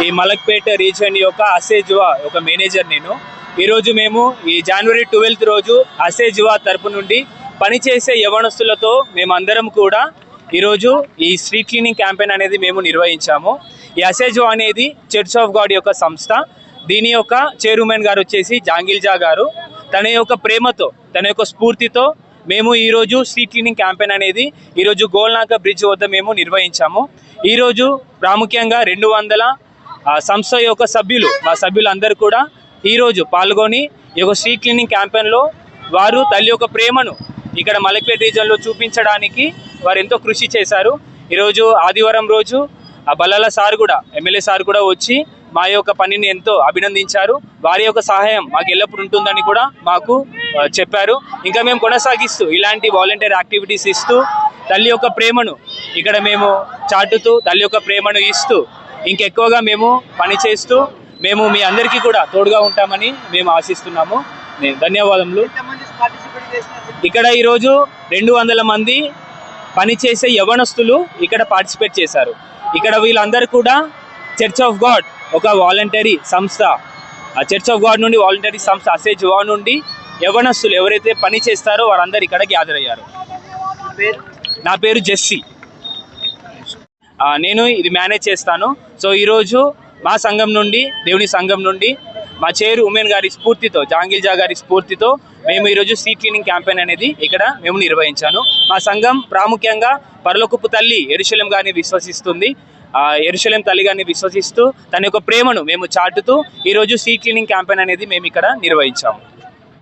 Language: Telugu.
ఈ మలక్పేట రీజియన్ యొక్క అసేజువా ఒక మేనేజర్ నేను. ఈరోజు మేము ఈ జనవరి 12th రోజు అసేజువా తరపు నుండి పనిచేసే యవనస్తులతో మేమందరం కూడా ఈరోజు ఈ స్ట్రీట్ క్లీనింగ్ క్యాంపెయిన్ అనేది మేము నిర్వహించాము. ఈ అసేజువా అనేది చర్చ్ ఆఫ్ గాడ్ యొక్క సంస్థ. దీని యొక్క చైర్మన్ గారు వచ్చేసి జాంగిల్జా గారు. తన యొక్క ప్రేమతో, తన యొక్క స్ఫూర్తితో మేము ఈరోజు స్ట్రీట్ క్లీనింగ్ క్యాంపెయిన్ అనేది ఈరోజు గోల్నాక బ్రిడ్జ్ వద్ద మేము నిర్వహించాము. ఈరోజు ప్రాముఖ్యంగా 200 సంస్థ యొక్క సభ్యులు, మా సభ్యులందరూ కూడా ఈరోజు పాల్గొని ఈ యొక్క స్ట్రీట్ క్లీనింగ్ క్యాంపెయిన్లో వారు తల్లి యొక్క ప్రేమను ఇక్కడ మలక్పేట రీజన్లో చూపించడానికి వారు ఎంతో కృషి చేశారు. ఈరోజు ఆదివారం రోజు బల్లాల సార్ కూడా, ఎమ్మెల్యే సార్ కూడా వచ్చి మా యొక్క పనిని ఎంతో అభినందించారు. వారి యొక్క సహాయం మాకు ఎల్లప్పుడు ఉంటుందని కూడా మాకు చెప్పారు. ఇంకా మేము కొనసాగిస్తూ ఇలాంటి వాలంటీర్ యాక్టివిటీస్ ఇస్తూ తల్లి యొక్క ప్రేమను ఇక్కడ మేము చాటుతూ, తల్లి యొక్క ప్రేమను ఇస్తూ ఇంకెక్కువగా మేము పనిచేస్తూ మేము మీ అందరికీ కూడా తోడుగా ఉంటామని మేము ఆశిస్తున్నాము. ధన్యవాదములు. ఇక్కడ ఈరోజు 200 మంది పనిచేసే యవనస్తులు ఇక్కడ పార్టిసిపేట్ చేశారు. ఇక్కడ వీళ్ళందరూ కూడా చర్చ్ ఆఫ్ గాడ్ ఒక వాలంటరీ సంస్థ, ఆ చర్చ్ ఆఫ్ గాడ్ నుండి వాలంటరీ సంస్థ అసేజువా నుండి యవనస్తులు ఎవరైతే పని చేస్తారో వారందరూ ఇక్కడ గ్యాదర్ అయ్యారు. నా పేరు జెస్సీ, నేను ఇది మేనేజ్ చేస్తాను. సో ఈరోజు మా సంఘం నుండి, దేవుని సంఘం నుండి మా చైర్మన్ గారి స్ఫూర్తితో, జాంగిల్జా గారి స్ఫూర్తితో మేము ఈరోజు స్ట్రీట్ క్లీనింగ్ క్యాంపెయిన్ అనేది ఇక్కడ మేము నిర్వహించాను. మా సంఘం ప్రాముఖ్యంగా పరలోకపు తల్లి యెరూషలేం గారిని విశ్వసిస్తుంది. యెరూషలేం తల్లి గారిని విశ్వసిస్తూ తన యొక్క ప్రేమను మేము చాటుతూ ఈరోజు స్ట్రీట్ క్లీనింగ్ క్యాంపెయిన్ అనేది మేము ఇక్కడ నిర్వహించాము.